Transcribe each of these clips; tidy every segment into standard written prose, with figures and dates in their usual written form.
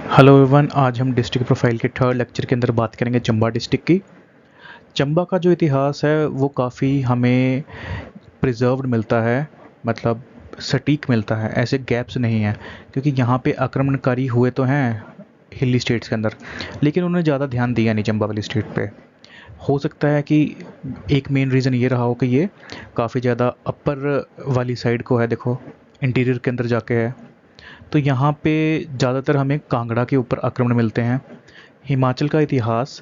Hello everyone, आज हम district profile के थर्ड लेक्चर के अंदर बात करेंगे चंबा डिस्ट्रिक्ट की। चंबा का जो इतिहास है वो काफ़ी हमें प्रिजर्व्ड मिलता है, मतलब सटीक मिलता है, ऐसे गैप्स नहीं हैं। क्योंकि यहाँ पे आक्रमणकारी हुए तो हैं हिली स्टेट्स के अंदर, लेकिन उन्होंने ज़्यादा ध्यान दिया नहीं चंबा वाली स्टेट पे। हो सकता है कि एक मेन रीज़न ये रहा हो कि ये काफ़ी ज़्यादा अपर वाली साइड को है, देखो इंटीरियर के अंदर जाके है। तो यहाँ पे ज़्यादातर हमें कांगड़ा के ऊपर आक्रमण मिलते हैं। हिमाचल का इतिहास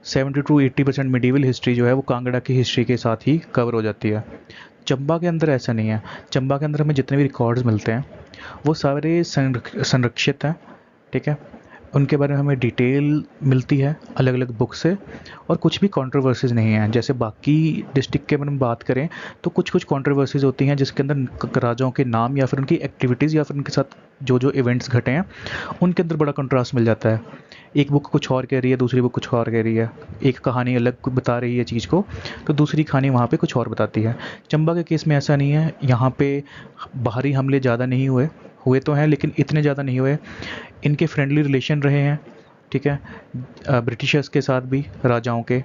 70 to 80% मिडीवल हिस्ट्री जो है वो कांगड़ा की हिस्ट्री के साथ ही कवर हो जाती है। चंबा के अंदर ऐसा नहीं है। चंबा के अंदर हमें जितने भी रिकॉर्ड्स मिलते हैं वो सारे संरक्षित हैं, ठीक है। उनके बारे में हमें डिटेल मिलती है अलग अलग बुक से, और कुछ भी कंट्रोवर्सीज़ नहीं हैं। जैसे बाकी डिस्ट्रिक्ट के बारे में बात करें तो कुछ कुछ कंट्रोवर्सीज़ होती हैं जिसके अंदर राजाओं के नाम या फिर उनकी एक्टिविटीज़ या फिर उनके साथ जो जो इवेंट्स घटे हैं उनके अंदर बड़ा कंट्रास्ट मिल जाता है। एक बुक कुछ और कह रही है, दूसरी बुक कुछ और कह रही है। एक कहानी अलग बता रही है चीज़ को, तो दूसरी कहानी वहाँ पे कुछ और बताती है। चंबा के केस में ऐसा नहीं है। यहाँ पे बाहरी हमले ज़्यादा नहीं हुए, हुए तो हैं लेकिन इतने ज़्यादा नहीं हुए। इनके फ्रेंडली रिलेशन रहे हैं, ठीक है, ब्रिटिशर्स के साथ भी, राजाओं के।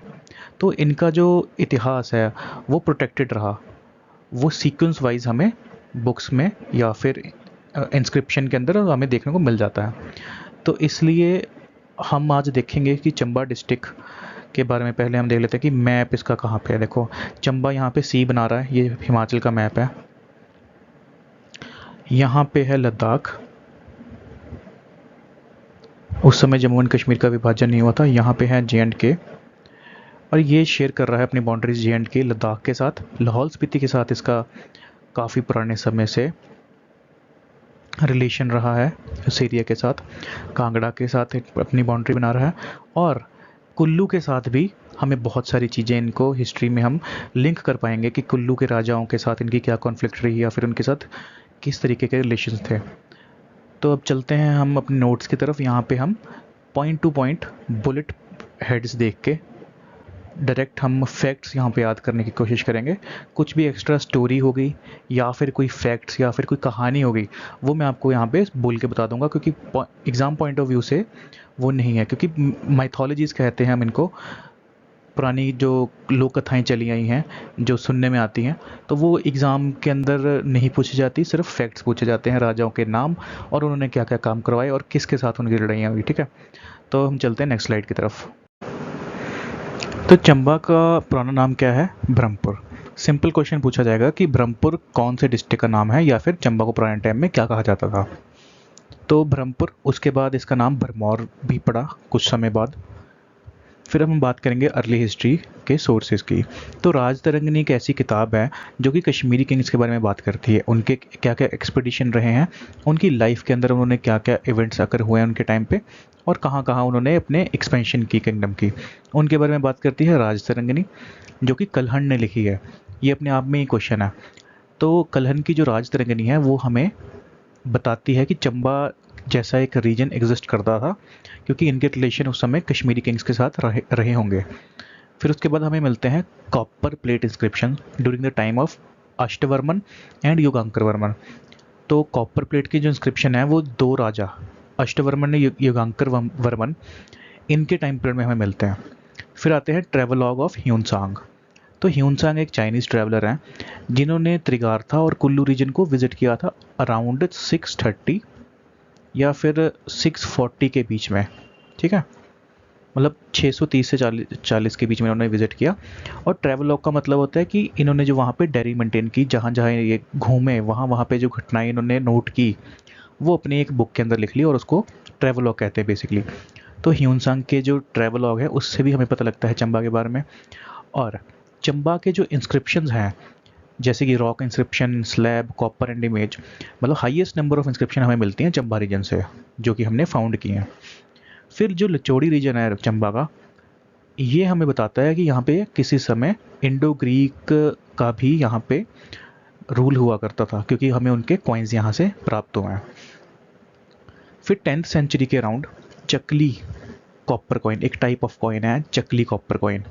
तो इनका जो इतिहास है वो प्रोटेक्टेड रहा। वो सीक्वेंस वाइज हमें बुक्स में या फिर इंस्क्रिप्शन के अंदर हमें देखने को मिल जाता है। तो इसलिए हम आज देखेंगे कि चंबा डिस्ट्रिक्ट के बारे में पहले हम देख लेते हैं कि मैप इसका कहाँ पे है। देखो चंबा यहाँ पे सी बना रहा है, ये हिमाचल का मैप है। यहाँ पे है लद्दाख, उस समय जम्मू एंड कश्मीर का विभाजन नहीं हुआ था। यहाँ पे है JNK, और ये शेयर कर रहा है अपनी बाउंड्रीज JNK लद्दाख के साथ। लाहौल स्पीति के साथ इसका काफ़ी पुराने समय से रिलेशन रहा है उस एरिया के साथ। कांगड़ा के साथ अपनी बाउंड्री बना रहा है, और कुल्लू के साथ भी हमें बहुत सारी चीज़ें इनको हिस्ट्री में हम लिंक कर पाएंगे कि कुल्लू के राजाओं के साथ इनकी क्या कॉन्फ्लिक्ट रही या फिर उनके साथ किस तरीके के रिलेशंस थे। तो अब चलते हैं हम अपने नोट्स की तरफ। यहाँ पे हम point two point bullet heads देख के डायरेक्ट हम फैक्ट्स यहाँ पे याद करने की कोशिश करेंगे। कुछ भी एक्स्ट्रा स्टोरी हो गई या फिर कोई फैक्ट्स या फिर कोई कहानी हो गई वो मैं आपको यहाँ पे बोल के बता दूंगा, क्योंकि एग्ज़ाम पॉइंट ऑफ व्यू से वो नहीं है। क्योंकि माइथोलॉजीज़ कहते हैं हम इनको, पुरानी जो लोक कथाएँ चली आई हैं जो सुनने में आती हैं, तो वो एग्ज़ाम के अंदर नहीं पूछी जाती, सिर्फ फैक्ट्स पूछे जाते हैं, राजाओं के नाम और उन्होंने क्या क्या काम करवाए और किसके साथ उनकी लड़ाइयाँ हुई, ठीक है। तो हम चलते हैं नेक्स्ट स्लाइड की तरफ। तो चंबा का पुराना नाम क्या है? ब्रह्मपुर। सिंपल क्वेश्चन पूछा जाएगा कि ब्रह्मपुर कौन से डिस्ट्रिक्ट का नाम है या फिर चंबा को पुराने टाइम में क्या कहा जाता था। तो ब्रह्मपुर, उसके बाद इसका नाम भरमौर भी पड़ा कुछ समय बाद। फिर हम बात करेंगे अर्ली हिस्ट्री के सोर्सेज की। तो राज तरंगिणी एक ऐसी किताब है जो कि कश्मीरी किंग्स के बारे में बात करती है, उनके क्या क्या एक्सपीडिशन रहे हैं, उनकी लाइफ के अंदर उन्होंने क्या क्या इवेंट्स आकर हुए हैं उनके टाइम पे, और कहाँ कहाँ उन्होंने अपने एक्सपेंशन की किंगडम की, उनके बारे में बात करती है राज तरंगिणी, जो कि कल्हण ने लिखी है। ये अपने आप में ही क्वेश्चन है। तो कल्हण की जो राज तरंगिणी है वो हमें बताती है कि चंबा जैसा एक रीजन एग्जिस्ट करता था, क्योंकि इनके रिलेशन उस समय कश्मीरी किंग्स के साथ रहे होंगे। फिर उसके बाद हमें मिलते हैं copper plate inscription during the time of Ashtavarman and Yugankar Varman. तो कॉपर प्लेट की जो इंस्क्रिप्शन है वो दो राजा अष्टवर्मन ने युगांकर वर्मन, इनके टाइम पीरियड में हमें मिलते हैं। फिर आते हैं ट्रेवलॉग ऑफ ह्यूनसांग। तो ह्यूनसांग एक चाइनीज़ ट्रैवलर हैं जिन्होंने त्रिगार्था और कुल्लू रीजन को विज़िट किया था अराउंड 630 या फिर 640 के बीच में, ठीक है। मतलब 630 से 40 के बीच में उन्होंने विज़िट किया। और ट्रैवलॉग का मतलब होता है कि इन्होंने जो वहाँ पे डायरी मेंटेन की, जहाँ जहाँ ये घूमे वहाँ वहाँ पे जो घटनाएं इन्होंने नोट की वो अपनी एक बुक के अंदर लिख ली, और उसको ट्रैवलॉग कहते हैं बेसिकली। तो ह्यूनसांग के जो ट्रैवलॉग है उससे भी हमें पता लगता है चंबा के बारे में। और चंबा के जो इंस्क्रिप्शंस हैं, जैसे कि rock inscription, slab, copper and image, मतलब हाईएस्ट नंबर ऑफ इंस्क्रिप्शन हमें मिलती हैं चंबा रीजन से, जो कि हमने फाउंड की हैं। फिर जो लचौड़ी रीजन है चंबा का, ये हमें बताता है कि यहाँ पे किसी समय इंडो ग्रीक का भी यहाँ पे रूल हुआ करता था, क्योंकि हमें उनके कॉइन्स यहाँ से प्राप्त हुए हैं। फिर 10th सेंचुरी के अराउंड चकली कॉपर कॉइन, एक टाइप ऑफ कॉइन है चकली कॉपर कॉइन,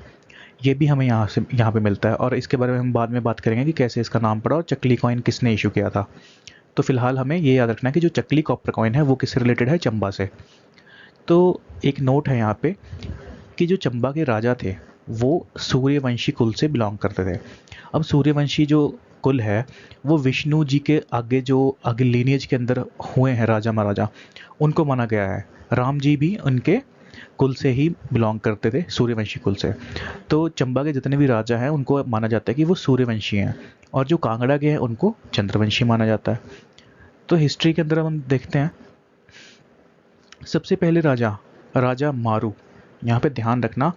ये भी हमें यहाँ पे मिलता है, और इसके बारे में हम बाद में बात करेंगे कि कैसे इसका नाम पड़ा और चकली कॉइन किसने इशू किया था। तो फिलहाल हमें ये याद रखना है कि जो चकली कॉपर कॉइन है वो किससे रिलेटेड है? चंबा से। तो एक नोट है यहाँ पे कि जो चंबा के राजा थे वो सूर्यवंशी कुल से बिलोंग करते थे। अब सूर्यवंशी जो कुल है वो विष्णु जी के आगे लीनिएज के अंदर हुए हैं राजा महाराजा, उनको माना गया है। राम जी भी उनके कुल से ही बिलोंग करते थे, सूर्यवंशी कुल से। तो चंबा के जितने भी राजा हैं उनको माना जाता है कि वो सूर्यवंशी हैं, और जो कांगड़ा के हैं उनको चंद्रवंशी माना जाता है। तो हिस्ट्री के अंदर हम देखते हैं, सबसे पहले राजा राजा मारू। यहाँ पे ध्यान रखना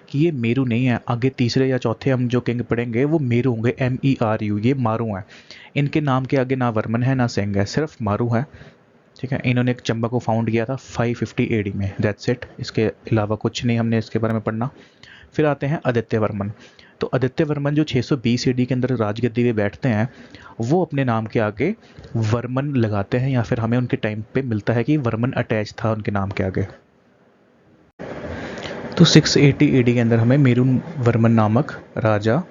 कि ये मेरू नहीं है, आगे तीसरे या चौथे हम जो किंग पढ़ेंगे वो मेरू होंगे, MERU, ये मारू हैं। इनके नाम के आगे ना वर्मन है ना सिंह है, सिर्फ मारू है। ठीक है, इन्होंने एक चंबा को फाउंड किया था 550 AD में, दैट्स इट, इसके अलावा कुछ नहीं हमने इसके बारे में पढ़ना। फिर आते हैं आदित्य वर्मन। तो आदित्य वर्मन जो 620 AD के अंदर राजगद्दी पे बैठते हैं, वो अपने नाम के आगे वर्मन लगाते हैं, या फिर हमें उनके टाइम पे मिलता है कि वर्मन अटैच था उनके नाम के आगे। तो 680 AD के अंदर हमें मेरू वर्मन नामक राजा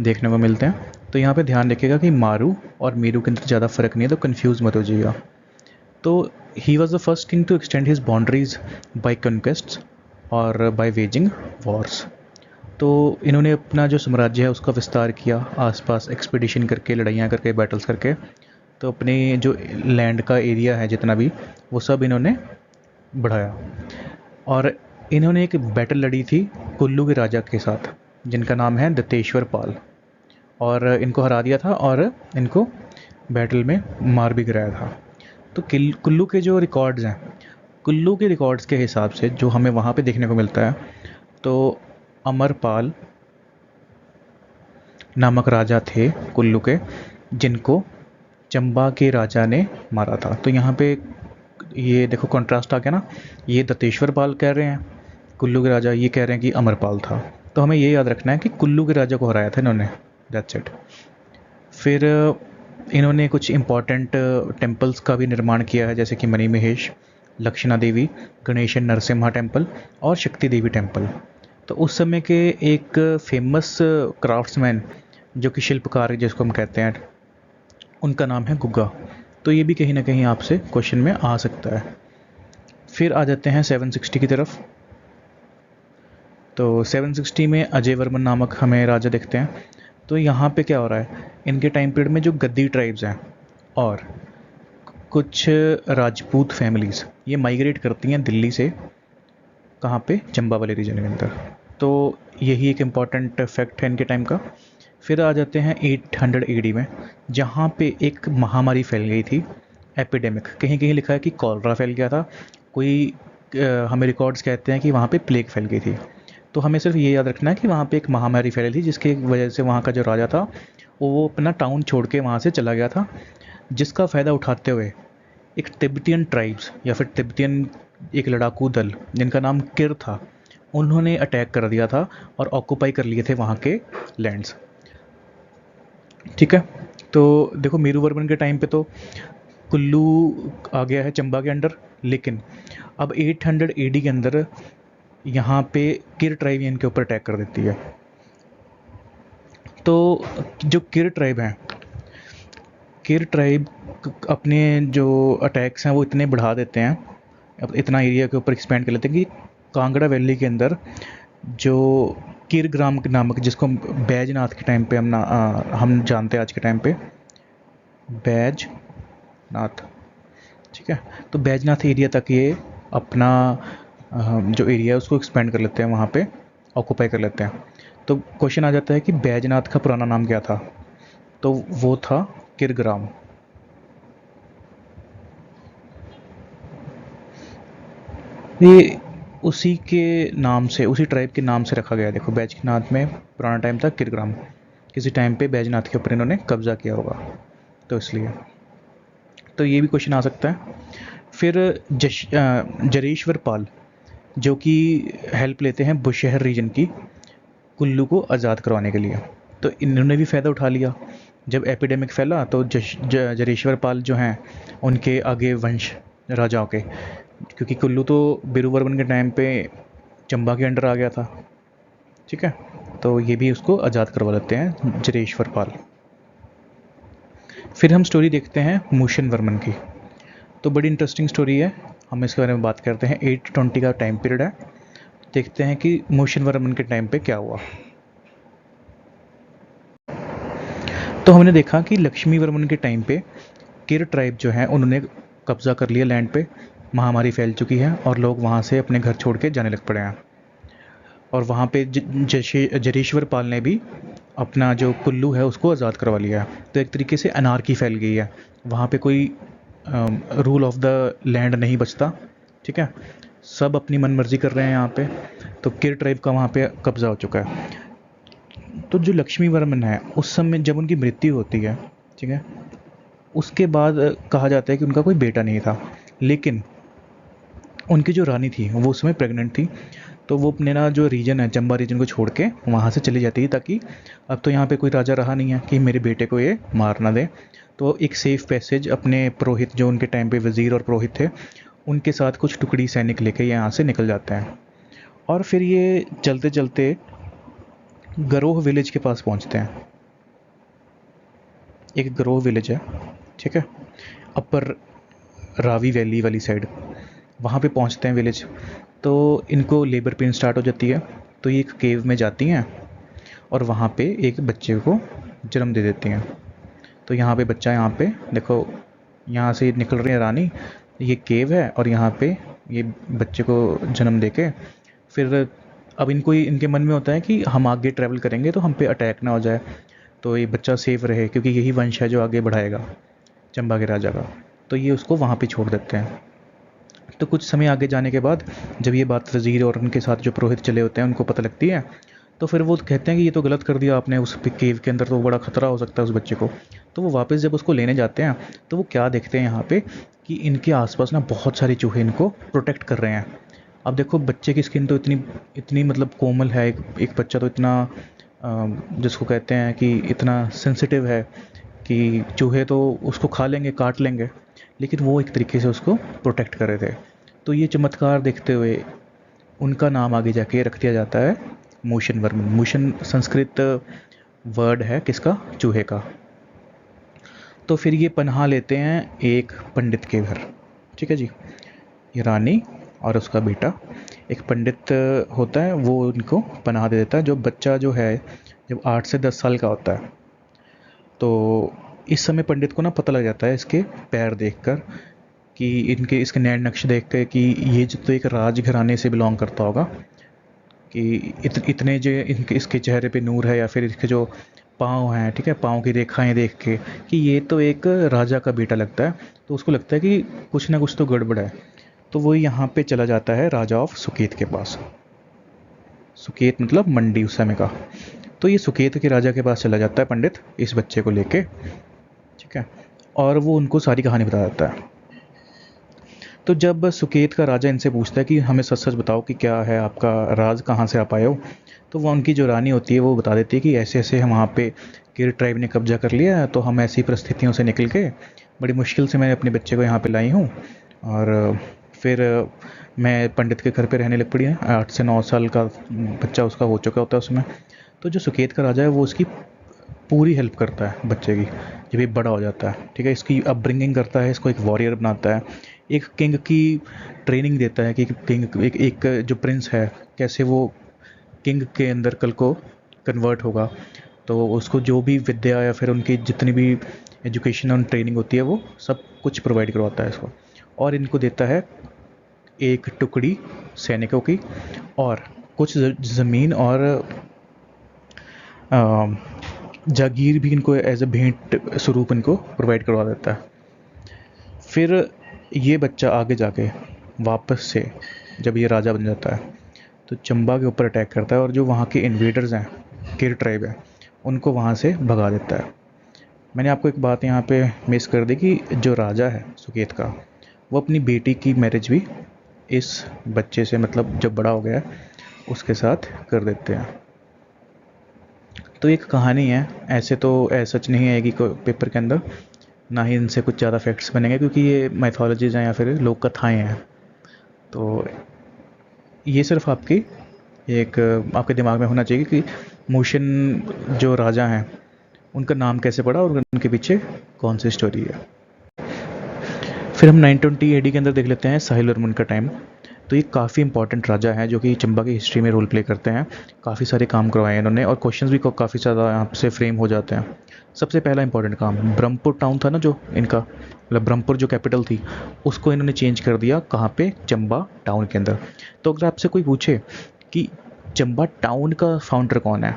देखने को मिलते हैं। तो यहाँ पे ध्यान रखिएगा कि मारू और मेरू के अंदर ज़्यादा फर्क नहीं है, तो कंफ्यूज मत हो जाइएगा। तो he was the first king to extend his boundaries by conquests और बाय वेजिंग वॉर्स। तो इन्होंने अपना जो साम्राज्य है उसका विस्तार किया, आसपास एक्सपीडिशन करके, लड़ाइयाँ करके, बैटल्स करके। तो अपने जो लैंड का एरिया है जितना भी, वो सब इन्होंने बढ़ाया। और इन्होंने एक बैटल लड़ी थी कुल्लू के राजा के साथ, जिनका नाम है दत्तेश्वर पाल, और इनको हरा दिया था और इनको बैटल में मार भी गिराया था। तो कुल्लू के जो रिकॉर्ड्स हैं, कुल्लू के रिकॉर्ड्स के हिसाब से जो हमें वहाँ पे देखने को मिलता है, तो अमरपाल नामक राजा थे कुल्लू के, जिनको चंबा के राजा ने मारा था। तो यहाँ पे ये देखो कॉन्ट्रास्ट आ गया ना, ये दत्तेश्वर पाल कह रहे हैं कुल्लू के राजा, ये कह रहे हैं कि अमरपाल था। तो हमें ये याद रखना है कि कुल्लू के राजा को हराया था इन्होंने, दैट्स इट। फिर इन्होंने कुछ इम्पॉर्टेंट टेम्पल्स का भी निर्माण किया है, जैसे कि मणि महेश, लक्षणा देवी, गणेश नरसिम्हा टेम्पल और शक्ति देवी टेम्पल। तो उस समय के एक फेमस क्राफ्ट्समैन जो कि शिल्पकार जिसको हम कहते हैं, उनका नाम है गुग्गा। तो ये भी कहीं ना कहीं आपसे क्वेश्चन में आ सकता है। फिर आ जाते हैं 760 की तरफ। तो 760 में अजय वर्मन नामक हमें राजा देखते हैं। तो यहाँ पे क्या हो रहा है, इनके टाइम पीरियड में जो गद्दी ट्राइब्स हैं और कुछ राजपूत फैमिलीज़ ये माइग्रेट करती हैं दिल्ली से, कहाँ पे, चंबा वाले रीजन के अंदर। तो यही एक इम्पॉर्टेंट फैक्ट है इनके टाइम का। फिर आ जाते हैं 800 AD में, जहाँ पे एक महामारी फैल गई थी, एपिडेमिक। कहीं कहीं लिखा है कि कॉलरा फैल गया था, कोई हमें रिकॉर्ड्स कहते हैं कि वहाँ पे प्लेग फैल गई थी। तो हमें सिर्फ ये याद रखना है कि वहाँ पे एक महामारी फैली थी, जिसकी वजह से वहाँ का जो राजा था वो अपना टाउन छोड़ के वहाँ से चला गया था, जिसका फ़ायदा उठाते हुए एक तिब्बतियन ट्राइब्स या फिर तिब्बतियन एक लड़ाकू दल जिनका नाम किर था, उन्होंने अटैक कर दिया था और ऑक्यूपाई कर लिए थे वहाँ के लैंड्स। ठीक है, तो देखो मेरू वर्मन के टाइम पे तो कुल्लू आ गया है चंबा के अंडर, लेकिन अब 800 AD के अंदर यहाँ पे किर ट्राइब इनके ऊपर अटैक कर देती है। तो जो किर ट्राइब हैं, किर ट्राइब अपने जो अटैक्स हैं वो इतने बढ़ा देते हैं, अब इतना एरिया के ऊपर एक्सपेंड कर लेते हैं कि कांगड़ा वैली के अंदर जो किर ग्राम नामक, जिसको हम बैजनाथ के टाइम पे हम जानते हैं आज के टाइम पे बैजनाथ, ठीक है। तो बैजनाथ एरिया तक ये अपना जो एरिया है उसको एक्सपेंड कर लेते हैं, वहाँ पे ऑक्यूपाई कर लेते हैं। तो क्वेश्चन आ जाता है कि बैजनाथ का पुराना नाम क्या था, तो वो था किरग्राम। ये उसी के नाम से, उसी ट्राइब के नाम से रखा गया। देखो बैजनाथ में पुराना टाइम था किरग्राम, किसी टाइम पे बैजनाथ के ऊपर इन्होंने कब्जा किया होगा, तो इसलिए। तो ये भी क्वेश्चन आ सकता है। फिर जरेश्वर पाल जो कि हेल्प लेते हैं बुशहर रीजन की कुल्लू को आज़ाद करवाने के लिए, तो इन्होंने भी फ़ायदा उठा लिया। जब एपिडेमिक फैला तो जरेश्वर पाल जो हैं उनके आगे वंश राजाओं के, क्योंकि कुल्लू तो बिरू वर्मन के टाइम पे चंबा के अंडर आ गया था, ठीक है, तो ये भी उसको आज़ाद करवा लेते हैं जरेश्वर पाल। फिर हम स्टोरी देखते हैं मूशन वर्मन की। तो बड़ी इंटरेस्टिंग स्टोरी है, हम इसके बारे में बात करते हैं। 820 का टाइम पीरियड है। देखते हैं कि मोशन वर्मन के टाइम पे क्या हुआ। तो हमने देखा कि लक्ष्मी वर्मन के टाइम पे किर ट्राइब जो है उन्होंने कब्जा कर लिया लैंड पे, महामारी फैल चुकी है और लोग वहाँ से अपने घर छोड़ के जाने लग पड़े हैं। और वहाँ पे जरेश्वर पाल ने भी अपना जो कुल्लू है उसको आज़ाद करवा लिया है। तो एक तरीके से अनार्की फैल गई है वहाँ पे, कोई रूल ऑफ द लैंड नहीं बचता। ठीक है, सब अपनी मन मर्जी कर रहे हैं यहाँ पे। तो किर ट्राइब का वहाँ पे कब्जा हो चुका है। तो जो लक्ष्मी वर्मन है उस समय जब उनकी मृत्यु होती है, ठीक है, उसके बाद कहा जाता है कि उनका कोई बेटा नहीं था, लेकिन उनकी जो रानी थी वो उस समय प्रेग्नेंट थी। तो वो अपने ना जो रीजन है चंबा रीजन को छोड़ के वहाँ से चली जाती है, ताकि अब तो यहाँ पे कोई राजा रहा नहीं है कि मेरे बेटे को ये मार ना दे। तो एक सेफ पैसेज अपने पुरोहित, जो उनके टाइम पे वज़ीर और पुरोहित थे, उनके साथ कुछ टुकड़ी सैनिक लेके यहाँ से निकल जाते हैं। और फिर ये चलते चलते गरोह विलेज के पास पहुँचते हैं। एक गरोह विलेज है, ठीक है, अपर रावी वैली वाली साइड, वहाँ पे पहुँचते हैं विलेज। तो इनको लेबर पेन स्टार्ट हो जाती है। तो ये एक केव में जाती हैं और वहाँ पे एक बच्चे को जन्म दे देती हैं। तो यहाँ पे बच्चा, यहाँ पे देखो, यहाँ से निकल रही है रानी, ये केव है और यहाँ पे ये बच्चे को जन्म देके फिर अब इनके मन में होता है कि हम आगे ट्रैवल करेंगे तो हम पे अटैक ना हो जाए, तो ये बच्चा सेफ रहे, क्योंकि यही वंश है जो आगे बढ़ाएगा चंबा के राजा का। तो ये उसको वहाँ पे छोड़ देते हैं। तो कुछ समय आगे जाने के बाद जब ये बात वज़ीर और उनके साथ जो पुरोहित चले होते हैं उनको पता लगती है, तो फिर वो कहते हैं कि ये तो गलत कर दिया आपने, उस केव के अंदर तो बड़ा ख़तरा हो सकता है उस बच्चे को। तो वो वापस जब उसको लेने जाते हैं तो वो क्या देखते हैं यहाँ पे कि इनके आसपास ना बहुत सारे चूहे इनको प्रोटेक्ट कर रहे हैं। अब देखो बच्चे की स्किन तो इतनी इतनी मतलब कोमल है, एक बच्चा तो इतना जिसको कहते हैं कि इतना सेंसिटिव है कि चूहे तो उसको खा लेंगे, काट लेंगे, लेकिन वो एक तरीके से उसको प्रोटेक्ट कर रहे थे। तो ये चमत्कार देखते हुए उनका नाम आगे जाके रख दिया जाता है मूशन वर्मन। मूशन संस्कृत वर्ड है किसका? चूहे का। तो फिर ये पनाह लेते हैं एक पंडित के घर, ठीक है जी। ये रानी और उसका बेटा, एक पंडित होता है, वो उनको पनाह दे देता है। जो बच्चा जो है जब 8 से 10 साल का होता है, तो इस समय पंडित को ना पता लग जाता है इसके पैर देखकर कि इसके नैन नक्श देख के कि ये जो तो एक राजघराने से बिलोंग करता होगा, कि इतने जो इसके चेहरे पे नूर है, या फिर इसके जो पाँव हैं, ठीक है, पाँव की रेखाएं देख के कि ये तो एक राजा का बेटा लगता है। तो उसको लगता है कि कुछ ना कुछ तो गड़बड़ है। तो वो यहाँ पे चला जाता है राजा ऑफ सुकेत के पास। सुकेत मतलब मंडी उस समय का। तो ये सुकेत के राजा के पास चला जाता है पंडित इस बच्चे को लेके, ठीक है, और वो उनको सारी कहानी बता देता है। तो जब सुकेत का राजा इनसे पूछता है कि हमें सच सच बताओ कि क्या है आपका राज, कहाँ से आप आए हो, तो वो उनकी जो रानी होती है वो बता देती है कि ऐसे ऐसे हम वहाँ पे किर ट्राइब ने कब्जा कर लिया, तो हम ऐसी परिस्थितियों से निकल के बड़ी मुश्किल से मैंने अपने बच्चे को यहाँ पे लाई हूँ, और फिर मैं पंडित के घर पे रहने लग पड़ी है। 8 से 9 साल का बच्चा उसका हो चुका होता है उसमें। तो जो सुकेत का राजा है वो उसकी पूरी हेल्प करता है बच्चे की जब ये बड़ा हो जाता है, ठीक है, इसकी अपब्रिंगिंग करता है, इसको एक वॉरियर बनाता है, एक किंग की ट्रेनिंग देता है कि किंग एक जो प्रिंस है कैसे वो किंग के अंदर कल को कन्वर्ट होगा। तो उसको जो भी विद्या या फिर उनकी जितनी भी एजुकेशन और ट्रेनिंग होती है वो सब कुछ प्रोवाइड करवाता है इसको, और इनको देता है एक टुकड़ी सैनिकों की और कुछ ज़मीन और जागीर भी इनको एज ए भेंट स्वरूप इनको प्रोवाइड करवा देता है। फिर ये बच्चा आगे जाके वापस से जब ये राजा बन जाता है तो चंबा के ऊपर अटैक करता है, और जो वहाँ के इन्वेडर्स हैं, किर ट्राइब है, उनको वहाँ से भगा देता है। मैंने आपको एक बात यहाँ पे मिस कर दी कि जो राजा है सुकेत का, वो अपनी बेटी की मैरिज भी इस बच्चे से, मतलब जब बड़ा हो गया उसके साथ कर देते हैं। तो एक कहानी है, ऐसे तो ऐसा सच नहीं आएगी कोई पेपर के अंदर, ना ही इनसे कुछ ज़्यादा फैक्ट्स बनेंगे, क्योंकि ये माइथोलॉजीज़ हैं या फिर लोक कथाएँ हैं। तो ये सिर्फ आपके दिमाग में होना चाहिए कि मूशन जो राजा हैं उनका नाम कैसे पड़ा और उनके पीछे कौन सी स्टोरी है। फिर हम 920 एडी के अंदर देख लेते हैं साहिल वर्मन का टाइम। तो ये काफ़ी इंपॉर्टेंट राजा हैं जो कि चंबा की हिस्ट्री में रोल प्ले करते हैं। काफ़ी सारे काम करवाए हैं इन्होंने और क्वेश्चंस भी काफ़ी ज़्यादा यहाँ से फ्रेम हो जाते हैं। सबसे पहला इंपॉर्टेंट काम, ब्रह्मपुर टाउन था ना जो इनका, मतलब ब्रह्मपुर जो कैपिटल थी, उसको इन्होंने चेंज कर दिया कहाँ पे, चंबा टाउन के अंदर। तो अगर आपसे कोई पूछे कि चंबा टाउन का फाउंडर कौन है,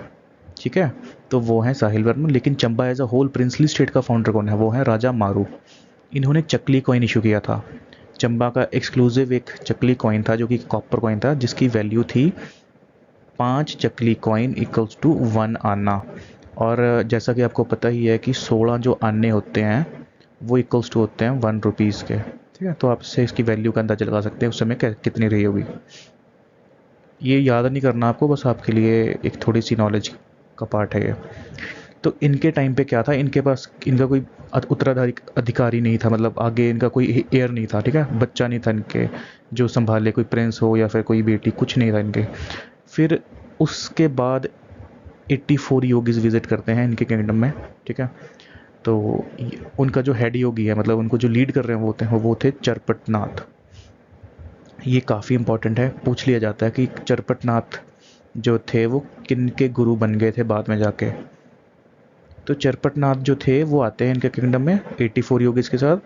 ठीक है, तो वो है साहिल वर्मन। लेकिन Chamba as a whole princely state का फाउंडर कौन है, वो है राजा मारू। इन्होंने चकली कॉइन इशू किया था। चंबा का एक्सक्लूसिव एक चकली कॉइन था जो कि कॉपर कॉइन था, जिसकी वैल्यू थी 5 चकली कॉइन इक्वल्स टू 1 आना। और जैसा कि आपको पता ही है कि 16 जो आने होते हैं वो इक्वल्स टू होते हैं 1 रुपीज़ के, ठीक है। तो आप इससे इसकी वैल्यू का अंदाजा लगा सकते हैं उस समय कितनी रही होगी। ये याद नहीं करना आपको, बस आपके लिए एक थोड़ी सी नॉलेज का पार्ट है ये। तो इनके टाइम पे क्या था, इनके पास इनका कोई उत्तराधिकारी अधिकारी नहीं था, मतलब आगे इनका कोई एयर नहीं था, ठीक है, बच्चा नहीं था इनके जो संभाले, कोई प्रिंस हो या फिर कोई बेटी, कुछ नहीं था इनके। फिर उसके बाद 84 योगीज विजिट करते हैं इनके किंगडम में, ठीक है। तो उनका जो हेड योगी है, मतलब उनको जो लीड कर रहे हैं वो थे चरपटनाथ। ये काफ़ी इंपॉर्टेंट है, पूछ लिया जाता है कि चरपटनाथ जो थे वो किन के गुरु बन गए थे बाद में जाके। तो चरपटनाथ जो थे वो आते हैं इनके किंगडम में 84 योगीज के साथ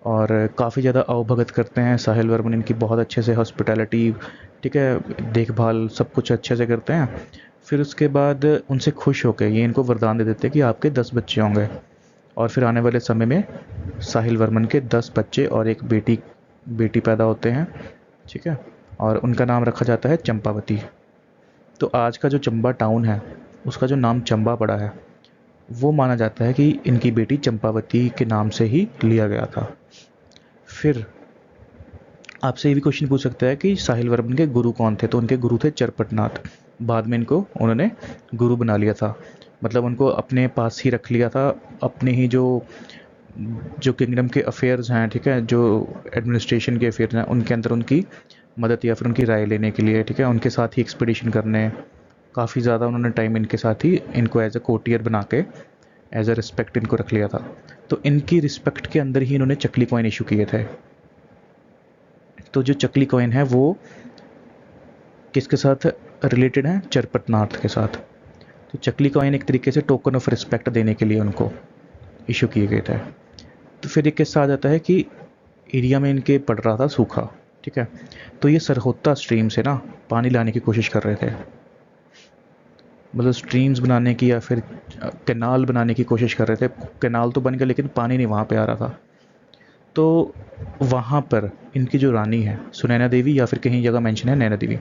और काफ़ी ज़्यादा अवभगत करते हैं। साहिल वर्मन इनकी बहुत अच्छे से हॉस्पिटैलिटी, ठीक है, देखभाल सब कुछ अच्छे से करते हैं। फिर उसके बाद उनसे खुश होकर ये इनको वरदान दे देते हैं कि आपके 10 बच्चे होंगे। और फिर आने वाले समय में साहिल वर्मन के 10 बच्चे और एक बेटी पैदा होते हैं, ठीक है। और उनका नाम रखा जाता है चंपावती। तो आज का जो चंबा टाउन है उसका जो नाम चंबा पड़ा है वो माना जाता है कि इनकी बेटी चंपावती के नाम से ही लिया गया था। फिर आपसे ये भी क्वेश्चन पूछ सकता है कि साहिल वर्मन के गुरु कौन थे, तो उनके गुरु थे चरपटनाथ। बाद में इनको उन्होंने गुरु बना लिया था, मतलब उनको अपने पास ही रख लिया था। अपने ही जो जो किंगडम के अफेयर्स हैं, ठीक है, जो एडमिनिस्ट्रेशन के अफेयर्स हैं उनके अंदर उनकी मदद या फिर उनकी राय लेने के लिए, ठीक है, उनके साथ ही एक्सपीडिशन करने, काफ़ी ज़्यादा उन्होंने टाइम इनके साथ ही इनको एज अ कोर्टियर बना के एज अ रिस्पेक्ट इनको रख लिया था। तो इनकी रिस्पेक्ट के अंदर ही इन्होंने चकली कॉइन इशू किए थे। तो जो चकली कॉइन है वो किसके साथ रिलेटेड है, चरपतनाथ के साथ। तो चकली कॉइन एक तरीके से टोकन ऑफ रिस्पेक्ट देने के लिए उनको इशू किए गए थे। तो फिर एक किस्सा आ जाता है कि एरिया में इनके पड़ रहा था सूखा, ठीक है। तो ये सरहोत्ता स्ट्रीम से ना पानी लाने की कोशिश कर रहे थे, मतलब स्ट्रीम्स बनाने की या फिर कैनाल बनाने की कोशिश कर रहे थे। कैनाल तो बन गया लेकिन पानी नहीं वहाँ पे आ रहा था। तो वहाँ पर इनकी जो रानी है सुनैना देवी, या फिर कहीं जगह मेंशन है नैना देवी,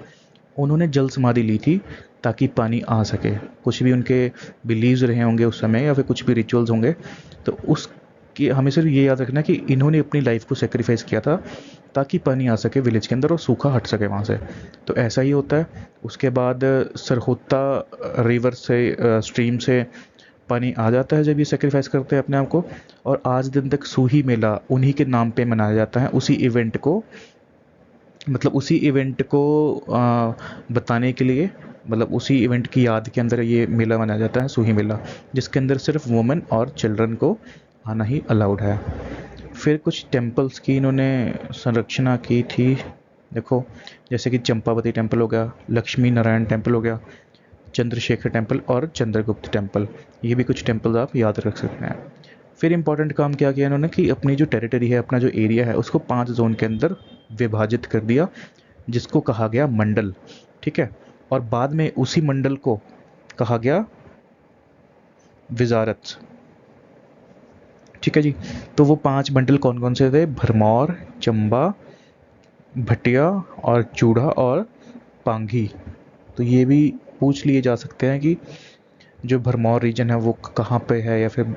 उन्होंने जल समाधि ली थी ताकि पानी आ सके। कुछ भी उनके बिलीव्स रहे होंगे उस समय या फिर कुछ भी रिचुअल्स होंगे, तो उसकी हमें सिर्फ ये याद रखना कि इन्होंने अपनी लाइफ को सेक्रीफाइस किया था ताकि पानी आ सके विलेज के अंदर और सूखा हट सके वहाँ से। तो ऐसा ही होता है। उसके बाद सरहोत्ता रिवर से स्ट्रीम से पानी आ जाता है जब ये सेक्रीफाइस करते हैं अपने आप को। और आज दिन तक सूही मेला उन्हीं के नाम पे मनाया जाता है, उसी इवेंट को, मतलब उसी इवेंट को बताने के लिए, मतलब उसी इवेंट की याद के अंदर ये मेला मनाया जाता है, सूही मेला, जिसके अंदर सिर्फ वुमेन और चिल्ड्रन को आना ही अलाउड है। फिर कुछ टेम्पल्स की इन्होंने संरक्षणा की थी, देखो, जैसे कि चंपावती टेम्पल हो गया, लक्ष्मी नारायण टेम्पल हो गया, चंद्रशेखर टेम्पल और चंद्रगुप्त टेम्पल। ये भी कुछ टेम्पल्स आप याद रख सकते हैं। फिर इंपॉर्टेंट काम क्या किया इन्होंने कि अपनी जो टेरिटरी है, अपना जो एरिया है, उसको 5 जोन के अंदर विभाजित कर दिया, जिसको कहा गया मंडल, ठीक है। और बाद में उसी मंडल को कहा गया विजारत, ठीक है जी। तो वो 5 मंडल कौन कौन से थे, भरमौर, चंबा, भटिया और चूड़ा और पांगी। तो ये भी पूछ लिए जा सकते हैं कि जो भरमौर रीजन है वो कहाँ पे है, या फिर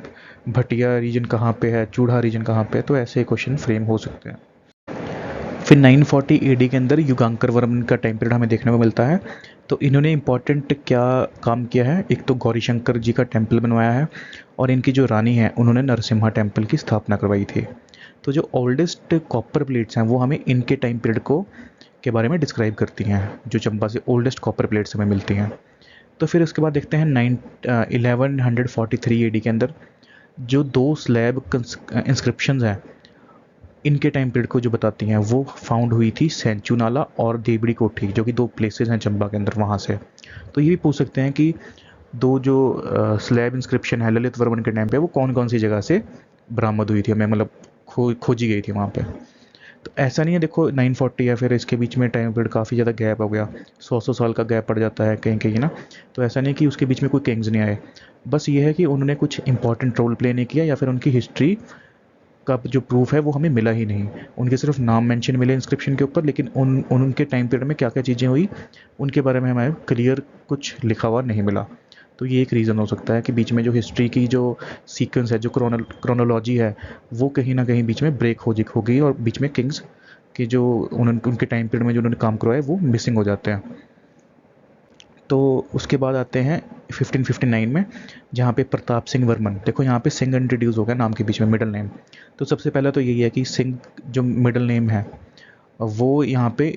भटिया रीजन कहाँ पे है, चूड़ा रीजन कहाँ पे है। तो ऐसे क्वेश्चन फ्रेम हो सकते हैं। फिर 940 एडी के अंदर युगांकर वर्मन का टाइम पीरियड हमें देखने को मिलता है। तो इन्होंने इंपॉर्टेंट क्या काम किया है, एक तो गौरी शंकर जी का टेम्पल बनवाया है और इनकी जो रानी है उन्होंने नरसिम्हा टेम्पल की स्थापना करवाई थी। तो जो ओल्डेस्ट कॉपर प्लेट्स हैं वो हमें इनके टाइम पीरियड को के बारे में डिस्क्राइब करती हैं, जो चंबा से ओल्डेस्ट कॉपर प्लेट्स हमें मिलती हैं। तो फिर उसके बाद देखते हैं 1143 एडी के अंदर जो 2 स्लैब इंस्क्रिप्शंस हैं इनके टाइम पीरियड को जो बताती हैं वो फाउंड हुई थी सेंचू नाला और देवड़ी कोठी, जो कि 2 प्लेसेस हैं चंबा के अंदर, वहाँ से। तो ये भी पूछ सकते हैं कि 2 जो स्लैब इंस्क्रिप्शन है ललित वर्मन के टाइम पे, वो कौन-कौन सी जगह से बरामद हुई थी, हमें मतलब खोजी गई थी वहाँ पे। तो ऐसा नहीं है, देखो 940 या फिर इसके बीच में टाइम पीरियड काफ़ी ज़्यादा गैप हो गया, 100 साल का गैप पड़ जाता है कहीं कहीं ना। तो ऐसा नहीं कि उसके बीच में कोई किंग्स नहीं आए, बस ये है कि उन्होंने कुछ इंपॉर्टेंट रोल प्ले नहीं किया, या फिर उनकी हिस्ट्री का जो प्रूफ है वो हमें मिला ही नहीं। उनके सिर्फ नाम मेंशन मिले इंस्क्रिप्शन के ऊपर, लेकिन उनके टाइम पीरियड में क्या क्या चीज़ें हुई उनके बारे में हमें क्लियर कुछ लिखा हुआ नहीं मिला। तो ये एक रीज़न हो सकता है कि बीच में जो हिस्ट्री की जो सीक्वेंस है, जो क्रोनोलॉजी है, वो कहीं ना कहीं बीच में ब्रेक हो गई, और बीच में किंग्स के जो उनके टाइम पीरियड में जो उन्होंने काम करवाया वो मिसिंग हो जाते हैं। तो उसके बाद आते हैं 1559 में, जहाँ पे प्रताप सिंह वर्मन, देखो यहाँ पे सिंह इंट्रोड्यूस हो गया नाम के बीच में, मिडल नेम। तो सबसे पहला तो यही है कि सिंह जो मिडल नेम है वो यहाँ पे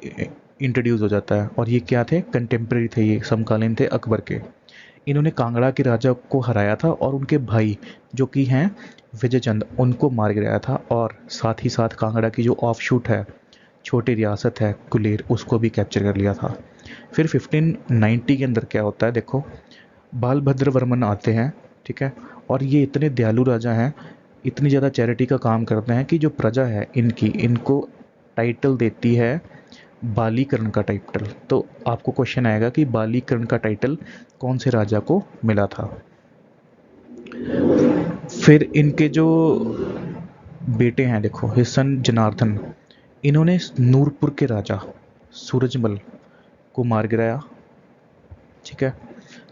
इंट्रोड्यूस हो जाता है। और ये क्या थे, कंटेम्प्रेरी थे, ये समकालीन थे अकबर के। इन्होंने कांगड़ा के राजा को हराया था, और उनके भाई जो कि हैं विजय चंद, उनको मार गिराया था, और साथ ही साथ कांगड़ा की जो ऑफ शूट है, छोटी रियासत है कुलेर, उसको भी कैप्चर कर लिया था। फिर 1590 के अंदर क्या होता है, देखो बालभद्र वर्मन आते हैं, ठीक है। और ये इतने दयालु राजा हैं, इतनी ज़्यादा चैरिटी का काम करते हैं कि जो प्रजा है इनको टाइटल देती है बालीकरण का टाइटल। तो आपको क्वेश्चन आएगा कि बालीकरण का टाइटल कौन से राजा को मिला था। फिर इनके जो बेटे हैं, देखो हिसन जनार्दन, इन्होंने नूरपुर के राजा सूरजमल को मार गिराया, ठीक है।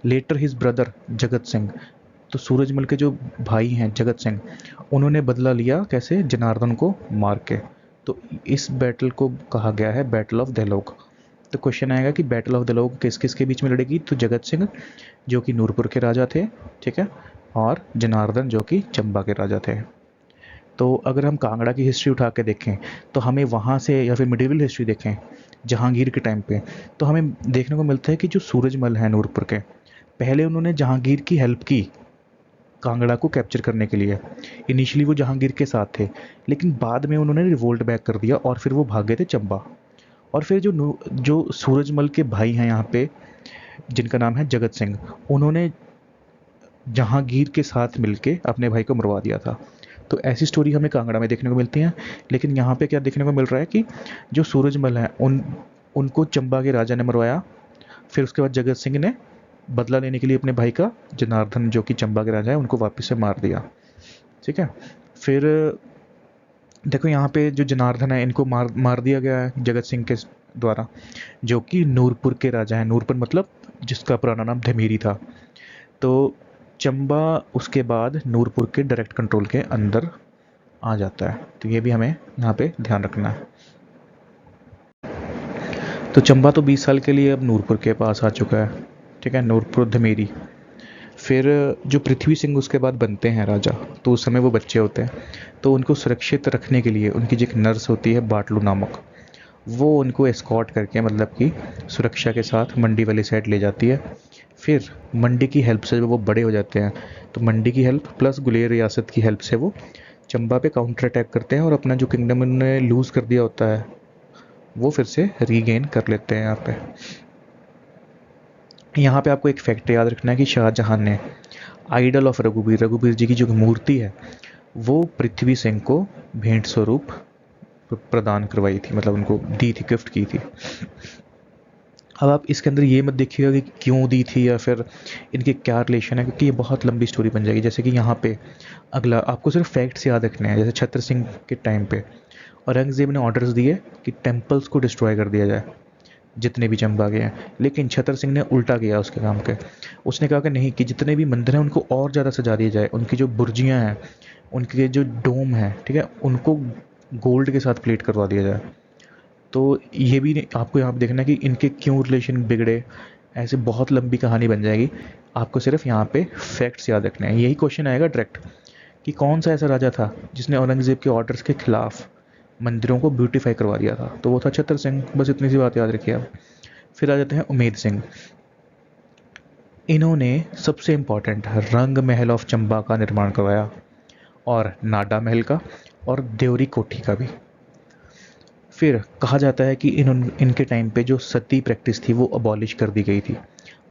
Letter his brother Jagat Singh, तो सूरजमल के जो भाई हैं जगत सिंह, उन्होंने बदला लिया कैसे, जनार्दन को मार के। तो इस बैटल को कहा गया है बैटल ऑफ दहलोग। तो क्वेश्चन आएगा कि बैटल ऑफ दहलोग किस किस के बीच में लड़ेगी, तो जगत सिंह जो कि नूरपुर के राजा थे, ठीक है, और जनार्दन जो कि चंबा के राजा थे। तो अगर हम कांगड़ा की हिस्ट्री उठा के देखें तो हमें वहाँ से, या फिर मिडिवल हिस्ट्री देखें जहांगीर के टाइम पे, तो हमें देखने को मिलता है कि जो सूरजमल हैं नूरपुर के, पहले उन्होंने जहांगीर की हेल्प की कांगड़ा को कैप्चर करने के लिए। इनिशियली वो जहांगीर के साथ थे, लेकिन बाद में उन्होंने रिवोल्ट बैक कर दिया और फिर वो भाग गए थे चंबा। और फिर जो सूरजमल के भाई हैं यहाँ पे, जिनका नाम है जगत सिंह, उन्होंने जहांगीर के साथ मिलके अपने भाई को मरवा दिया था। तो ऐसी स्टोरी हमें कांगड़ा में देखने को मिलती हैं। लेकिन यहाँ पे क्या देखने को मिल रहा है कि जो सूरजमल हैं उनको चंबा के राजा ने मरवाया, फिर उसके बाद जगत सिंह ने बदला लेने के लिए अपने भाई का, जनार्दन जो कि चंबा के राजा है, उनको वापस से मार दिया, ठीक है। फिर देखो यहाँ पे जो जनार्दन है, इनको मार दिया गया है जगत सिंह के द्वारा, जो कि नूरपुर के राजा हैं। नूरपुर मतलब जिसका पुराना नाम धमेरी था। तो चंबा उसके बाद नूरपुर के डायरेक्ट कंट्रोल के अंदर आ जाता है। तो ये भी हमें यहाँ पे ध्यान रखना है। तो चंबा तो 20 साल के लिए अब नूरपुर के पास आ चुका है, ठीक है, नूरपुर धमेरी। फिर जो पृथ्वी सिंह उसके बाद बनते हैं राजा, तो उस समय वो बच्चे होते हैं, तो उनको सुरक्षित रखने के लिए उनकी जो एक नर्स होती है बाटलू नामक, वो उनको एस्कॉर्ट करके, मतलब कि सुरक्षा के साथ मंडी वाली साइड ले जाती है। फिर मंडी की हेल्प से जब वो बड़े हो जाते हैं, तो मंडी की हेल्प प्लस गुलेर रियासत की हेल्प से वो चंबा पे काउंटर अटैक करते हैं, और अपना जो किंगडम उन्होंने लूज़ कर दिया होता है वो फिर से रीगेन कर लेते हैं। यहाँ पे आपको एक फैक्ट याद रखना है कि शाहजहां ने आइडल ऑफ रघुबीर जी की जो मूर्ति है वो पृथ्वी सिंह को भेंट स्वरूप प्रदान करवाई थी, मतलब उनको दी थी, गिफ्ट की थी। अब आप इसके अंदर ये मत देखिएगा कि क्यों दी थी या फिर इनके क्या रिलेशन है, क्योंकि ये बहुत लंबी स्टोरी बन जाएगी। जैसे कि यहाँ पे अगला आपको सिर्फ फैक्ट्स याद रखने हैं। जैसे छत्र सिंह के टाइम पे औरंगज़ेब ने ऑर्डर्स दिए कि टेम्पल्स को डिस्ट्रॉय कर दिया जाए, जितने भी चंबा के हैं। लेकिन छतर सिंह ने उल्टा किया उसके काम के। उसने कहा कि नहीं, कि जितने भी मंदिर हैं उनको और ज़्यादा सजा दिया जाए, उनकी जो बुर्जियाँ हैं, उनके जो डोम हैं, ठीक है, उनको गोल्ड के साथ प्लेट करवा दिया जाए। तो ये भी आपको यहाँ पे देखना है कि इनके क्यों रिलेशन बिगड़े। ऐसे बहुत लंबी कहानी बन जाएगी, आपको सिर्फ यहाँ पे फैक्ट्स याद रखने हैं। यही क्वेश्चन आएगा डायरेक्ट कि कौन सा ऐसा राजा था जिसने औरंगज़ेब के ऑर्डर्स के खिलाफ मंदिरों को ब्यूटीफाई करवा दिया था, तो वो था छतर सिंह। बस इतनी सी बात याद रखिए आप। फिर आ जाते हैं उमेद सिंह। इन्होंने सबसे इम्पॉर्टेंट रंग महल ऑफ चंबा का निर्माण करवाया, और नाडा महल का, और देवरी कोठी का भी। फिर कहा जाता है कि इनके टाइम पे जो सती प्रैक्टिस थी वो अबॉलिश कर दी गई थी।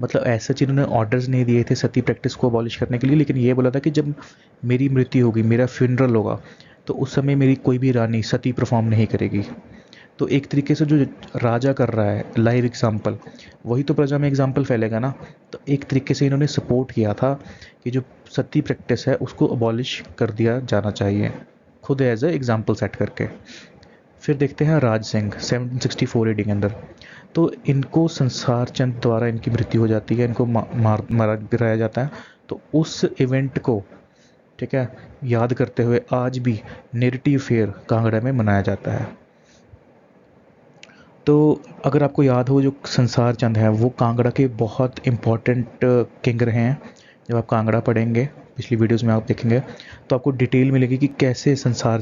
मतलब ऐसा सच इन्होंने ऑर्डर्स नहीं दिए थे सती प्रैक्टिस को अबॉलिश करने के लिए, लेकिन ये बोला था कि जब मेरी मृत्यु होगी, मेरा फ्यूनरल होगा, तो उस समय मेरी कोई भी रानी सती परफॉर्म नहीं करेगी। तो एक तरीके से जो राजा कर रहा है लाइव एग्जाम्पल, वही तो प्रजा में एग्जाम्पल फैलेगा ना। तो एक तरीके से इन्होंने सपोर्ट किया था कि जो सती प्रैक्टिस है उसको अबॉलिश कर दिया जाना चाहिए, खुद एज ए एग्जाम्पल सेट करके। फिर देखते हैं राज सिंह 1764 एडी के अंदर। तो इनको संसार चंद द्वारा इनकी मृत्यु हो जाती है, इनको मारा गिराया जाता है। तो उस इवेंट को, ठीक है, याद करते हुए आज भी नेरेटिव फेयर कांगड़ा में मनाया जाता है। तो अगर आपको याद हो, जो संसार चंद है वो कांगड़ा के बहुत इम्पोर्टेंट किंग रहे हैं। जब आप कांगड़ा पढ़ेंगे, पिछली वीडियोस में आप देखेंगे, तो आपको डिटेल मिलेगी कि कैसे संसार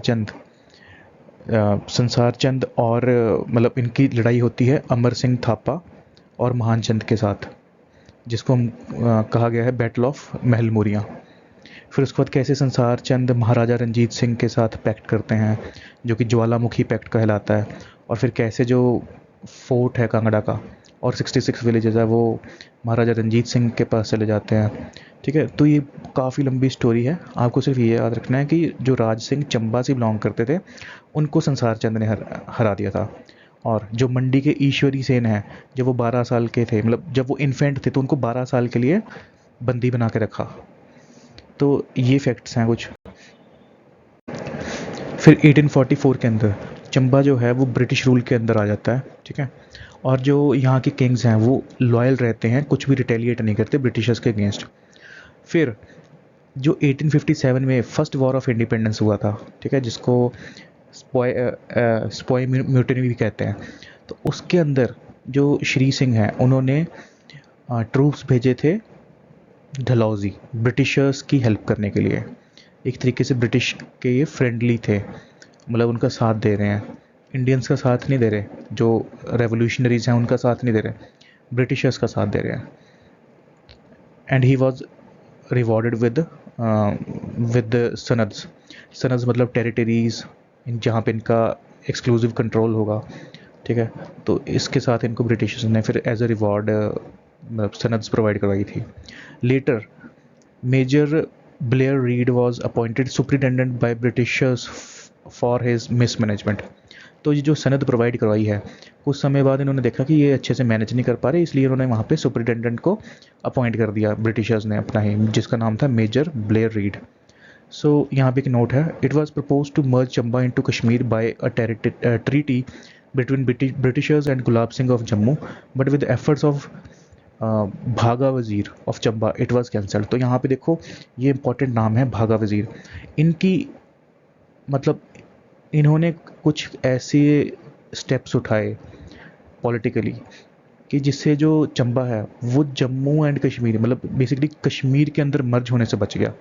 चंद और मतलब इनकी लड़ाई होती है अमर सिंह थापा और महान चंद के साथ, जिसको हम कहा गया है बैटल ऑफ महल मुरियां। फिर उसके बाद कैसे संसार चंद महाराजा रंजीत सिंह के साथ पैक्ट करते हैं, जो कि ज्वालामुखी पैक्ट कहलाता है। और फिर कैसे जो फोर्ट है कांगड़ा का और 66 विलेजेस है वो महाराजा रंजीत सिंह के पास चले जाते हैं। ठीक है, तो ये काफ़ी लंबी स्टोरी है। आपको सिर्फ ये याद रखना है कि जो राज सिंह चंबा से बिलोंग करते थे, उनको संसार चंद ने हरा दिया था। और जो मंडी के ईश्वरी सेन हैं, जब वो 12 साल के थे, मतलब जब वो इन्फेंट थे, तो उनको 12 साल के लिए बंदी बना के रखा। तो ये फैक्ट्स हैं कुछ। फिर 1844 के अंदर चंबा जो है वो ब्रिटिश रूल के अंदर आ जाता है। ठीक है, और जो यहाँ के किंग्स हैं वो लॉयल रहते हैं, कुछ भी रिटेलिएट नहीं करते ब्रिटिशर्स के अगेंस्ट। फिर जो 1857 में फर्स्ट वॉर ऑफ इंडिपेंडेंस हुआ था, ठीक है, जिसको स्पॉय म्यूटिनी भी कहते हैं, तो उसके अंदर जो श्री सिंह हैं उन्होंने ट्रूप्स भेजे थे डलहौजी, ब्रिटिशर्स की हेल्प करने के लिए। एक तरीके से ब्रिटिश के ये फ्रेंडली थे, मतलब उनका साथ दे रहे हैं। इंडियंस का साथ नहीं दे रहे, जो रेवोल्यूशनरीज हैं उनका साथ नहीं दे रहे, ब्रिटिशर्स का साथ दे रहे हैं। And he was rewarded with sanads. Sanads मतलब टेरिटरीज, जहाँ पे इनका एक्सक्लूसिव कंट्रोल होगा। ठीक है, तो इसके साथ इनको ब्रिटिशर्स ने फिर एज अ रिवॉर्ड सनद्स प्रोवाइड करवाई थी। Later Major Blair Reed was appointed superintendent by Britishers for his mismanagement. तो ये जो सनद प्रोवाइड करवाई है, कुछ समय बाद इन्होंने देखा कि ये अच्छे से मैनेज नहीं कर पा रहे, इसलिए इन्होंने वहाँ पे सुपरिटेंडेंट को अपॉइंट कर दिया ब्रिटिशर्स ने अपना ही, जिसका नाम था मेजर ब्लेयर रीड। सो यहाँ पे एक नोट है, it was propose to merge Chamba into Kashmir by a treaty between Britishers and Gulab Singh of Jammu, but with efforts of Bhaga Wazir of Chamba it was cancelled. तो यहाँ पे देखो, ये इंपॉर्टेंट नाम है भागा वज़ीर। इनकी मतलब इन्होंने कुछ ऐसे स्टेप्स उठाए पॉलिटिकली कि जिससे जो चंबा है वो जम्मू एंड कश्मीर, मतलब बेसिकली कश्मीर के अंदर मर्ज होने से बच गया।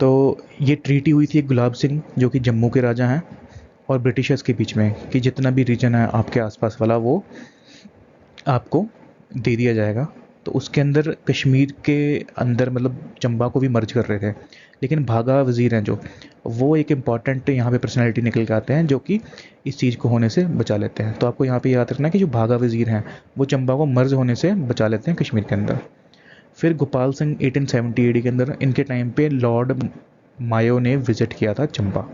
तो ये ट्रीटी हुई थी गुलाब सिंह, जो कि जम्मू के राजा हैं, और ब्रिटिशर्स के बीच में, कि जितना भी रीजन है आपके आसपास वाला वो आपको दे दिया जाएगा। तो उसके अंदर कश्मीर के अंदर मतलब चंबा को भी मर्ज कर रहे थे, लेकिन भागा वज़ीर हैं जो, वो एक इम्पॉर्टेंट यहाँ पे पर्सनैलिटी निकल के आते हैं जो कि इस चीज़ को होने से बचा लेते हैं। तो आपको यहाँ पे याद रखना है कि जो भागा वज़ीर हैं वो चंबा को मर्ज होने से बचा लेते हैं कश्मीर के अंदर। फिर गोपाल सिंह 1870 AD के अंदर, इनके टाइम पे लॉर्ड मायो ने विज़िट किया था चंबा,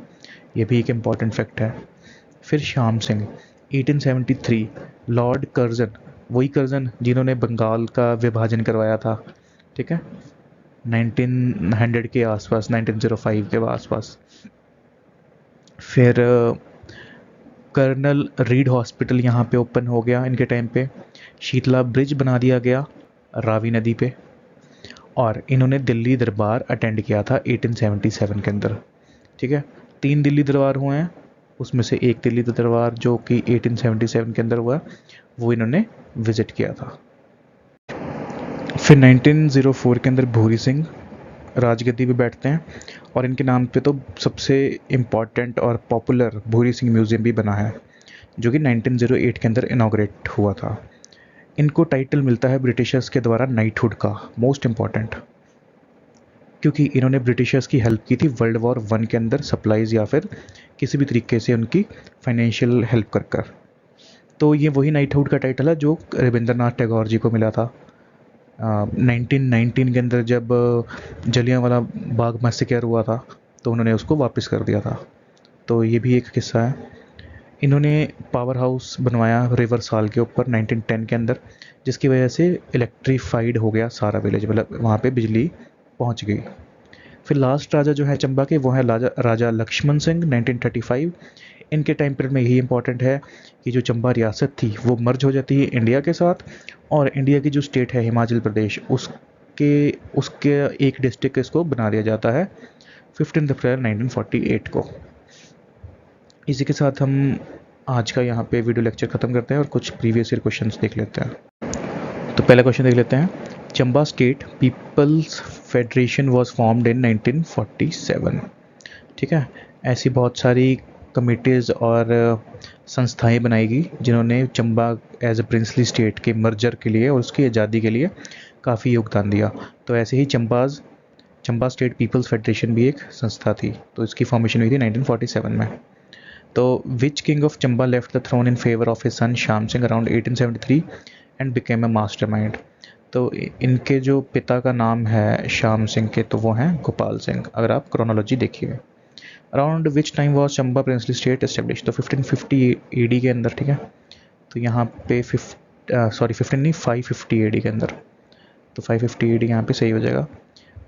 ये भी एक इम्पॉर्टेंट फैक्ट है। फिर श्याम सिंह 1873, लॉर्ड कर्जन, वही कर्जन जिन्होंने बंगाल का विभाजन करवाया था, ठीक है, 1900 के आसपास, 1905 के आसपास। फिर कर्नल रीड हॉस्पिटल यहाँ पे ओपन हो गया इनके टाइम पे। शीतला ब्रिज बना दिया गया रावी नदी पे। और इन्होंने दिल्ली दरबार अटेंड किया था 1877 के अंदर। ठीक है, 3 दिल्ली दरबार हुए हैं, उसमें से एक दिल्ली दरबार जो कि 1877 के अंदर हुआ, वो इन्होंने विज़िट किया था। फिर 1904 के अंदर भूरी सिंह राजगद्दी पे बैठते हैं, और इनके नाम पे तो सबसे इम्पॉर्टेंट और पॉपुलर भूरी सिंह म्यूज़ियम भी बना है, जो कि 1908 के अंदर इनाग्रेट हुआ था। इनको टाइटल मिलता है ब्रिटिशर्स के द्वारा नाइटहुड का, मोस्ट इम्पॉर्टेंट, क्योंकि इन्होंने ब्रिटिशर्स की हेल्प की थी वर्ल्ड वॉर 1 के अंदर सप्लाईज़ या फिर किसी भी तरीके से उनकी फाइनेंशियल हेल्प कर कर। तो ये वही नाइटहुड का टाइटल है जो रविंद्रनाथ टैगोर जी को मिला था 1919 के अंदर, जब जलियांवाला बाग मैसेकर हुआ था तो उन्होंने उसको वापस कर दिया था। तो ये भी एक किस्सा है। इन्होंने पावर हाउस बनवाया रिवर साल के ऊपर 1910 के अंदर, जिसकी वजह से इलेक्ट्रीफाइड हो गया सारा विलेज, मतलब वहाँ पे बिजली पहुँच गई। फिर लास्ट राजा जो है चंबा के वो है राजा लक्ष्मण सिंह 1935। इनके टाइम पीरियड में यही इंपॉर्टेंट है कि जो चंबा रियासत थी वो मर्ज हो जाती है इंडिया के साथ, और इंडिया की जो स्टेट है हिमाचल प्रदेश उसके उसके एक डिस्ट्रिक्ट इसको बना दिया जाता है 15 अप्रैल 1948 को। इसी के साथ हम आज का यहाँ पे वीडियो लेक्चर ख़त्म करते हैं और कुछ प्रीवियस ईयर क्वेश्चंस देख लेते हैं। तो पहला क्वेश्चन देख लेते हैं। Chamba state people's federation was formed in 1947। ठीक है, ऐसी बहुत सारी कमिटीज़ और संस्थाएं बनाई गई जिन्होंने Chamba as a princely state के मर्जर के लिए और उसकी आज़ादी के लिए काफ़ी योगदान दिया। तो ऐसे ही चंबा स्टेट पीपल्स फेडरेशन भी एक संस्था थी, तो इसकी फॉर्मेशन हुई थी 1947 में। तो which king of Chamba left the throne in favour of his son Shyam Singh around 1873 and became a mastermind. तो इनके जो पिता का नाम है श्याम सिंह के, तो वो हैं गोपाल सिंह, अगर आप क्रोनोलॉजी देखिए। Around which time was Chamba princely state establish, तो 1550 AD के अंदर। ठीक है, तो यहाँ पे 550 AD के अंदर, तो 550 AD यहाँ पे सही हो जाएगा।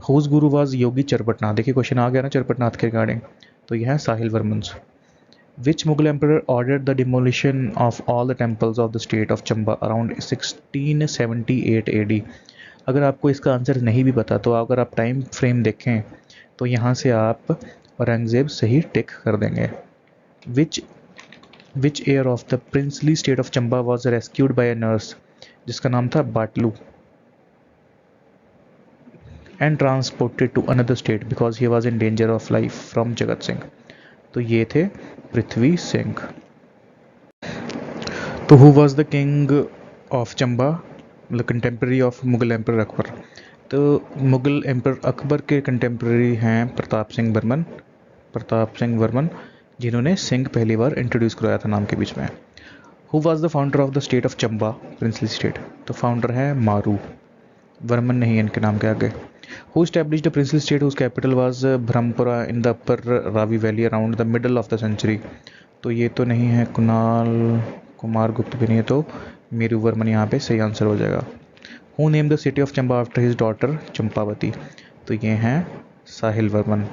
हुज गुरु वाज योगी चरपटनाथ, देखिए क्वेश्चन आ गया ना चरपटनाथ के रिगार्डिंग, तो यह है Sahil Varman. Which Mughal emperor ordered the demolition of all the temples of the state of Chamba around 1678 AD? अगर आपको इसका आंसर नहीं भी पता तो अगर आप टाइम फ्रेम देखें तो यहाँ से आप औरंगजेब सही टिक कर देंगे। Which heir of the princely state of Chamba was rescued by a nurse, जिसका नाम था बाटलू, and transported to another state because he was in danger of life from Jagat Singh, तो ये थे पृथ्वी सिंह। तो who was the king of Chamba, मतलब contemporary of Mughal emperor Akbar. तो Mughal emperor Akbar के कंटेम्प्रेरी हैं प्रताप सिंह वर्मन, जिन्होंने सिंह पहली बार इंट्रोड्यूस करवाया था नाम के बीच में। Who was the founder of the state of Chamba princely state, तो फाउंडर है मारू, वर्मन नहीं इनके नाम के आगे। Who established the princely state whose capital was Brahmpura in the upper Ravi Valley around the middle of the century? तो ये तो नहीं है कुमार गुप्त भी नहीं है, तो मेरू वर्मन यहाँ पे सही आंसर हो जाएगा। Who named the city of Chamba after his daughter Champavati, तो ये हैं Sahil Varman.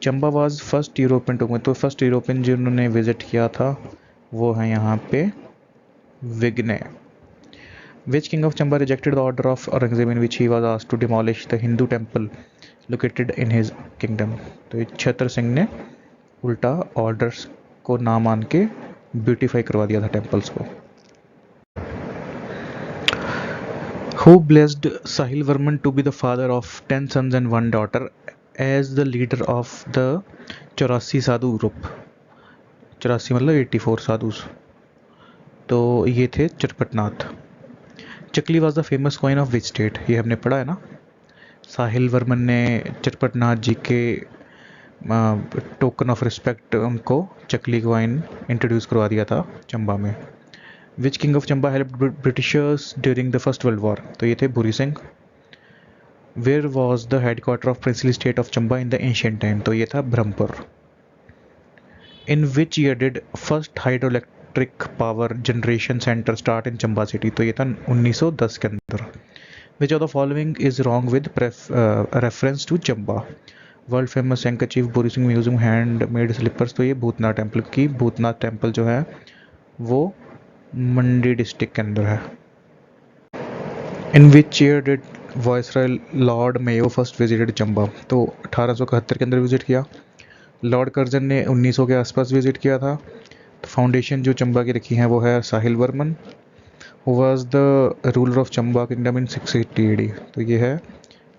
Chamba was first European to, तो फर्स्ट यूरोपियन जिन्होंने विजिट किया था वो है यहाँ पे विग्ने। Which king of Chamba rejected the order of Aurangzeb in which he was asked to demolish the Hindu temple located in his kingdom? तो छत्र सिंह ने उल्टा ऑर्डर्स को ना मान के ब्यूटीफाई करवा दिया था टेम्पल्स को। Who blessed Sahil Varman to be the father of 10 sons and 1 daughter as the leader of the 84 sadhu group, 84 मतलब 84 साधुस, तो ये थे Charpatnath. Chakli was the famous coin of which state, ये हमने पढ़ा है ना। साहिल वर्मन ने चरपटनाथ जी के टोकन ऑफ रिस्पेक्ट उनको चकली कॉइन इंट्रोड्यूस करवा दिया था चंबा में। Which king of Chamba help Britishers during the first world war, तो ये थे Bhuri Singh. Where was the head quarter of princely state of Chamba in the ancient time, तो ये था Brahmapur. In which year did first hydroelectric power generation centre start in Chamba city, तो ये था 1910 के अंदर। Which of the following is wrong with reference to Chamba, world famous handkerchief बोरी Singh museum hand made slippers, तो ये भूतनाथ टेम्पल की, भूतनाथ टेम्पल जो है वो मंडी डिस्ट्रिक्ट के अंदर है। In which year did viceroy lord Mayo first visited Chamba, तो 1871 के अंदर विजिट किया। लॉर्ड कर्जन ने 1900 के आसपास विजिट किया था। तो फाउंडेशन जो चंबा की रखी है वो है Sahil Varman. Who was the ruler of Chamba kingdom in 680 AD, तो ये है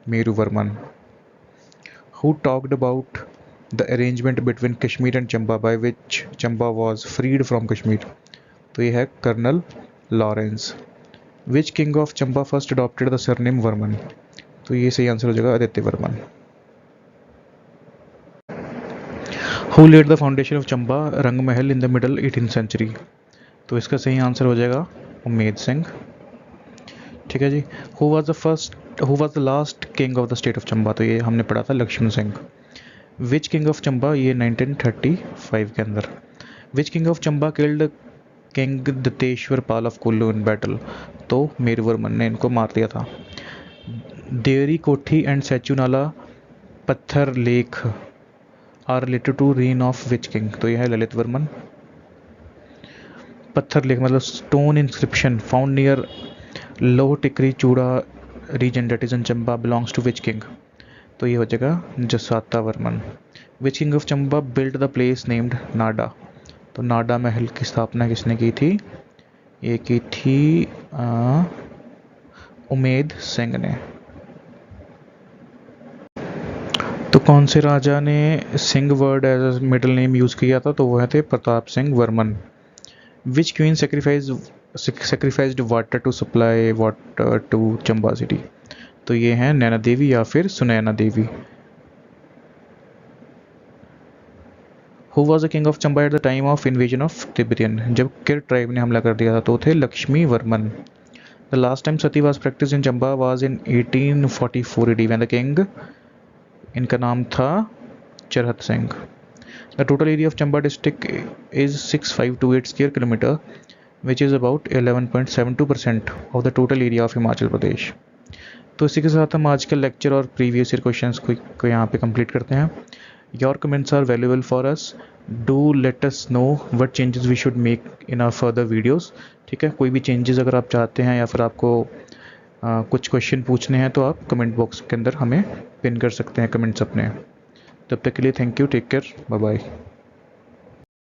Meru Varman. Who talked about the arrangement between Kashmir and Chamba by which Chamba was freed from Kashmir, तो ये है colonel Lawrence. Which king of Chamba first adopted the surname Varman, तो ये सही आंसर हो जाएगा Aditya Varman. Who laid the foundation of Chamba Rang Mahal in the middle 18th century? तो इसका सही आंसर हो जाएगा उमेद सिंह। ठीक है जी। Who was the last king of the state of Chamba? तो ये हमने पढ़ा था Lakshman Singh. Which king of Chamba, ये 1935 के अंदर। Which king of Chamba killed king Datteshwar Pal of Kullu in battle? तो मेरुवर्मन ने इनको मार दिया था। देवरी कोठी एंड स्टैचू नाला पत्थर लेख are related to reign of which king? तो यह है ललित वर्मन। पत्थर लेख मतलब stone inscription found near Loh Tikri Chura region that is in Chamba belongs to which king? तो ये हो जाएगा Jasata Varman. Which king of Chamba build the place named Nada? तो नाडा महल की स्थापना किसने की थी? ये की थी उमेद सिंह ने। तो कौन से राजा ने Singh word as middle name use किया था? तो वह थे Pratap Singh Varman. Which queen sacrificed water to supply water to Chamba city? तो ये हैं नैना देवी या फिर Sunaina Devi. Who was the king of Chamba at the time of invasion of Tibetan? जब किर ट्राइब ने हमला कर दिया था तो थे Lakshmi Varman. The last time sati was practice in Chamba was in 1844 AD when the king, इनका नाम था Charhat Singh. The total area of Chamba district is 6528 square kilometre which is about 11.72% of the total area of Himachal Pradesh. तो इसी के साथ हम आज का लेक्चर और प्रीवियस ईयर क्वेश्चंस को यहाँ पे कंप्लीट करते हैं। Your comments are valuable for us. Do let us know what changes we should make in our further videos. ठीक है, कोई भी चेंजेस अगर आप चाहते हैं या फिर आपको कुछ क्वेश्चन पूछने हैं तो आप कमेंट बॉक्स के अंदर हमें पिन कर सकते हैं कमेंट्स अपने। तब तक के लिए thank you, take care, bye bye.